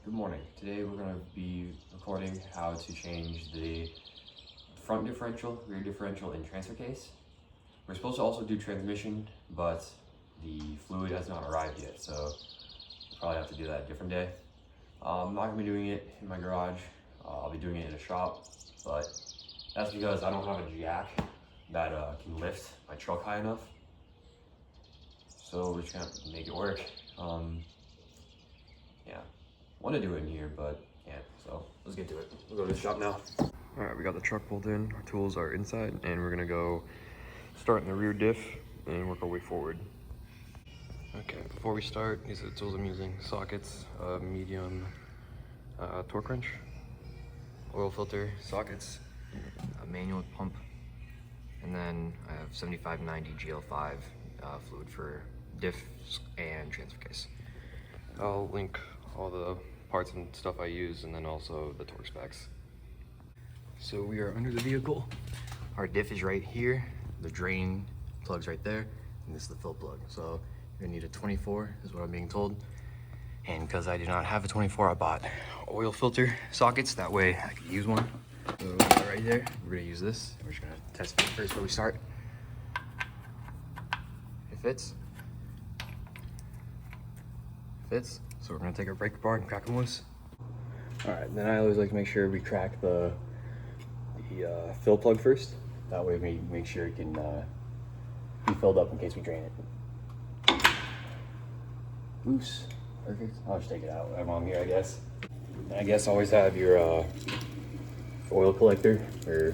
Good morning. Today we're going to be recording how to change the front differential, rear differential, and transfer case. We're supposed to also do transmission, but the fluid has not arrived yet, so we'll probably have to do that a different day. I'm not going to be doing it in my garage. I'll be doing it in a shop, but that's because I don't have a jack that can lift my truck high enough. So we're just going to make it work. Yeah. Want to do it in here, but can't. So let's get to it. We'll go to the shop now. All right, we got the truck pulled in. Our tools are inside, and we're gonna go start in the rear diff and work our way forward. Okay, before we start, these are the tools I'm using: sockets, medium torque wrench, oil filter, sockets, a manual pump, and then I have 7590 GL5 fluid for diffs and transfer case. I'll link all the parts and stuff I use, and then also the torque specs. So we are under the vehicle. Our diff is right here. The drain plug's right there, and this is the fill plug. So you're gonna need a 24, is what I'm being told. And because I do not have a 24, I bought oil filter sockets. That way I could use one. So right there, we're gonna use this. We're just gonna test it first before we start. It fits. Fits. So we're gonna take our brake apart and crack them loose. All right, then I always like to make sure we crack the fill plug first. That way we make sure it can be filled up in case we drain it. Loose, perfect. I'll just take it out when I'm here, I guess. And I guess always have your oil collector or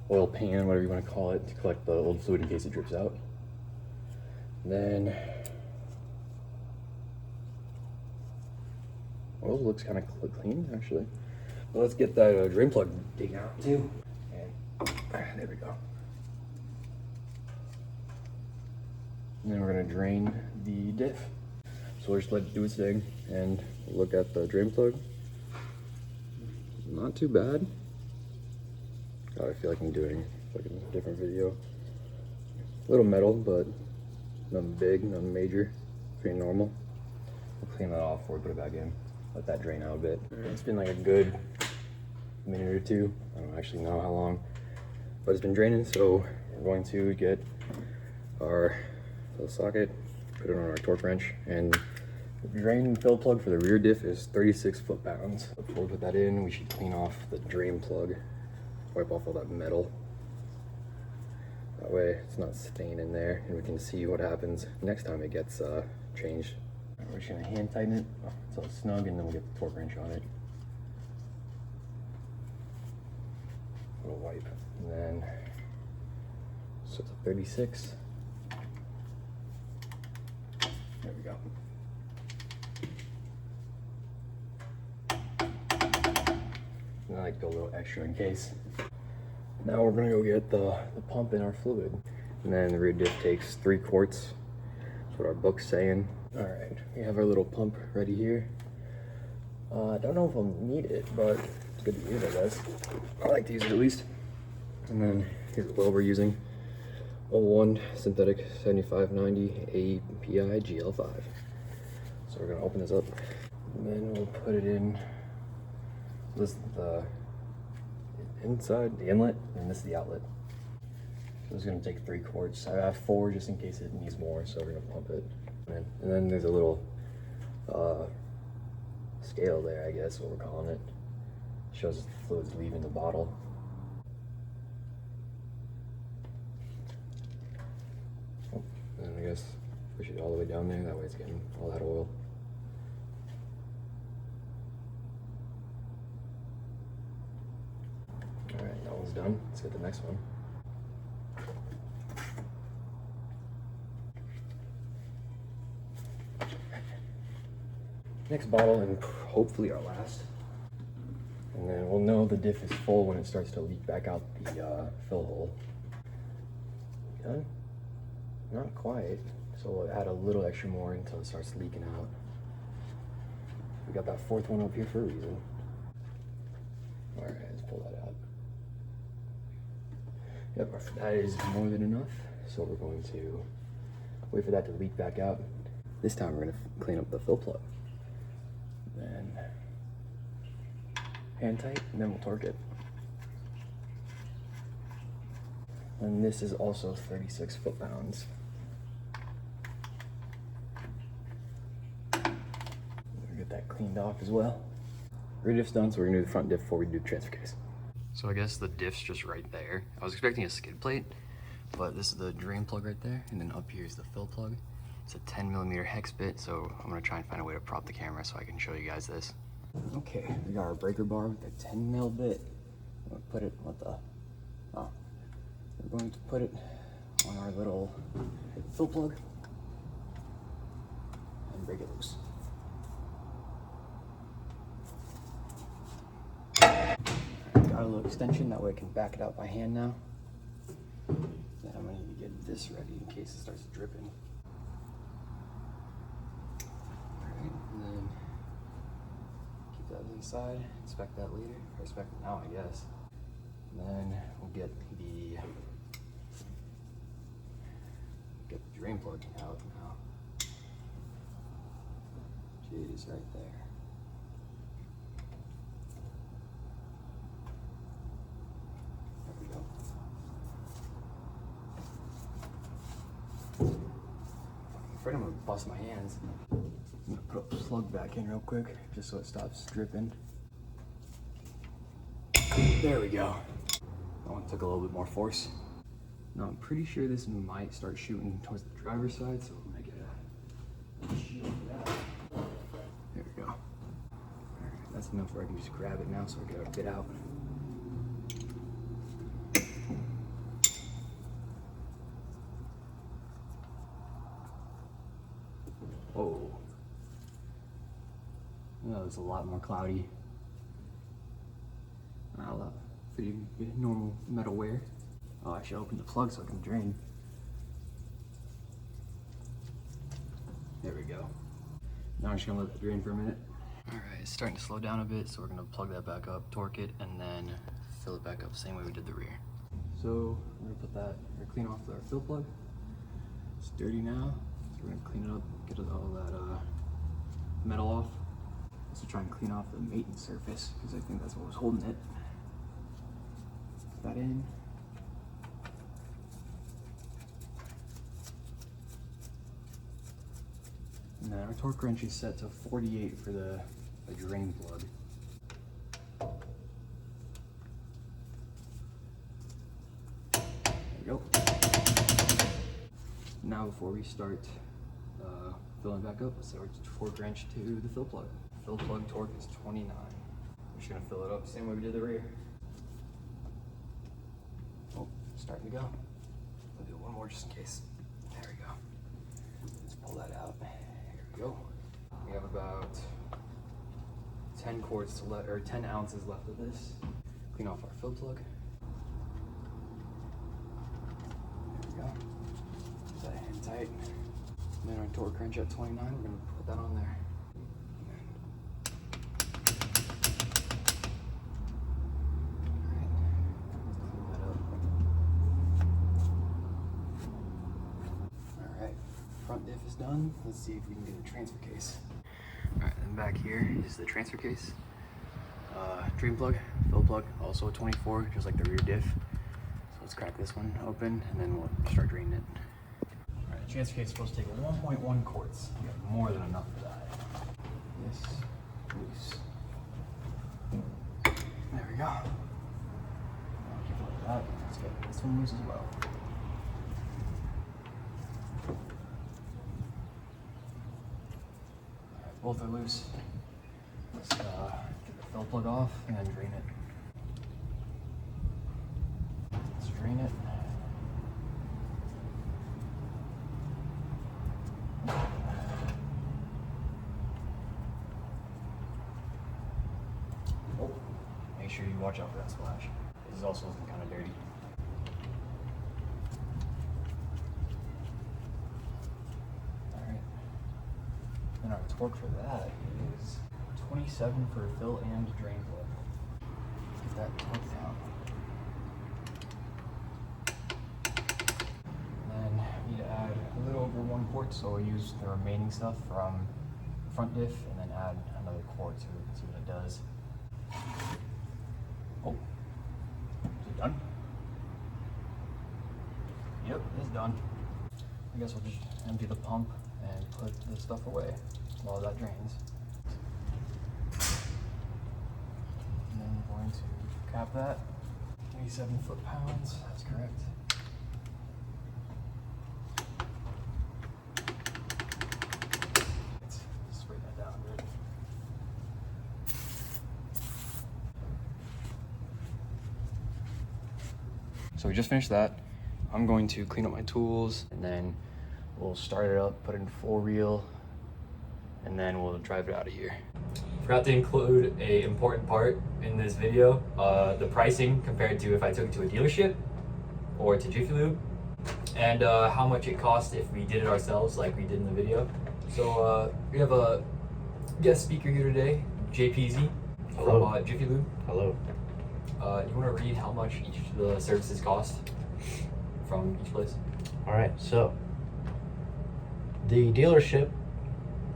oil pan, whatever you want to call it, to collect the old fluid in case it drips out. And then oil looks kind of clean, actually. Well, let's get that drain plug taken out too. And there we go. And then we're gonna drain the diff. So we'll just let it do its thing and look at the drain plug. Not too bad. God, I feel like I'm doing like a different video. A little metal, but nothing big, nothing major. Pretty normal. We'll clean that off before we put it back in. Let that drain out a bit. It's been like a good minute or two. I don't actually know how long, but it's been draining. So we're going to get our little socket, put it on our torque wrench, and the drain fill plug for the rear diff is 36 foot-pounds. Before we put that in, we should clean off the drain plug, wipe off all that metal. That way it's not staying in there, and we can see what happens next time it gets changed. We're just gonna hand tighten it so it's snug, and then we'll get the torque wrench on it. A little wipe, and then so it's a 36. There we go. And I like to go a little extra in case. Now we're gonna go get the pump in our fluid, and then the rear diff takes 3 quarts. That's what our book's saying. All right, we have our little pump ready here. I don't know if I'll need it, but it's good to use, I guess. I like to use it at least. And then here's the oil we're using. 01 synthetic 7590 API GL5. So we're gonna open this up, and then we'll put it in. This is the inside, the inlet, and this is the outlet. So it's gonna take 3 quarts. I have 4 just in case it needs more, so we're gonna pump it. And then there's a little scale there, I guess, what we're calling it. Shows us the fluid's leaving the bottle. Oh, and I guess push it all the way down there, that way it's getting all that oil. All right, that one's done. Let's get the next one. Next bottle, and hopefully our last. And then we'll know the diff is full when it starts to leak back out the fill hole. Done? Not quite. So we'll add a little extra more until it starts leaking out. We got that 4th one up here for a reason. All right, let's pull that out. Yep, that is more than enough. So we're going to wait for that to leak back out. This time we're gonna clean up the fill plug. Then hand tight, and then we'll torque it. And this is also 36 foot-pounds. Get that cleaned off as well. Rear diff's done, so we're gonna do the front diff before we do the transfer case. So I guess the diff's just right there. I was expecting a skid plate, but this is the drain plug right there, and then up here is the fill plug. It's a 10mm hex bit, so I'm gonna try and find a way to prop the camera so I can show you guys this. Okay, we got our breaker bar with a 10mm bit. We're gonna put it, we're going to put it on our little fill plug and break it loose. Got a little extension, that way I can back it out by hand now. Then I'm gonna need to get this ready in case it starts dripping. Alright, and then keep that to the side, inspect that later, or inspect it now I guess. And then we'll get the drain plug out now. Jeez, right there. There we go. I'm afraid I'm gonna bust my hands. I'm gonna put a plug back in real quick, just so it stops dripping. There we go. That one took a little bit more force. Now I'm pretty sure this might start shooting towards the driver's side, so I'm gonna get a shield for that. There we go. Alright, that's enough where I can just grab it now so I can get out. Oh. That was a lot more cloudy. I'll pretty normal metal wear. Oh, I should open the plug so I can drain. There we go. Now I'm just gonna let that drain for a minute. Alright, it's starting to slow down a bit, so we're gonna plug that back up, torque it, and then fill it back up the same way we did the rear. So we're gonna put that, we're gonna clean off our fill plug. It's dirty now, so we're gonna clean it up, get all that metal off. Also try and clean off the maintenance surface, because I think that's what was holding it. Put that in. And then our torque wrench is set to 48 for the drain plug. There we go. Now before we start filling back up, let's set our torque wrench to the fill plug. Fill plug torque is 29. We're just gonna fill it up the same way we did the rear. Oh, starting to go. I'll do one more just in case. There we go. Let's pull that out. Go. We have about 10 quarts left, or 10 ounces left of this. Clean off our fill plug. There we go. Get that hand tight. And then our torque wrench at 29, we're gonna put that on there. Front diff is done. Let's see if we can get a transfer case. Alright, then back here is the transfer case. Drain plug, fill plug, also a 24, just like the rear diff. So let's crack this one open and then we'll start draining it. Alright, the transfer case is supposed to take 1.1 quarts. We got more than enough for that. This loose. There we go. Keep it like that. Let's get this one loose as well. Both are loose. Let's get the fill plug off and then drain it. Let's drain it. Oh, make sure you watch out for that splash. This is also looking kind of dirty. And our torque for that is 27 for fill and drain plug. Get that torque down. And then we need to add a little over 1 quart, so we'll use the remaining stuff from front diff and then add another quart. forward to it and see what it does. Oh, is it done? Yep, it's done. I guess we'll just empty the pump and put this stuff away while that drains. And then we're going to cap that. 87 foot-pounds, that's correct. Let's straighten that down a bit. So we just finished that. I'm going to clean up my tools and then we'll start it up, put it in full reel, and then we'll drive it out of here. Forgot to include a important part in this video, the pricing compared to if I took it to a dealership or to Jiffy Lube, and how much it cost if we did it ourselves like we did in the video. So we have a guest speaker here today, JPZ from Jiffy Lube. Hello. You want to read how much each of the services cost from each place? All right, so the dealership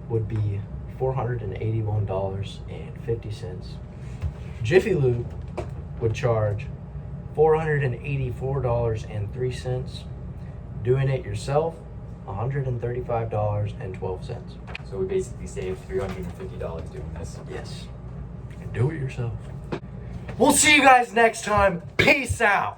would be $481.50. Jiffy Lube would charge $484.03. Doing it yourself, $135.12. So we basically saved $350 doing this. Yes. And do it yourself. We'll see you guys next time. Peace out.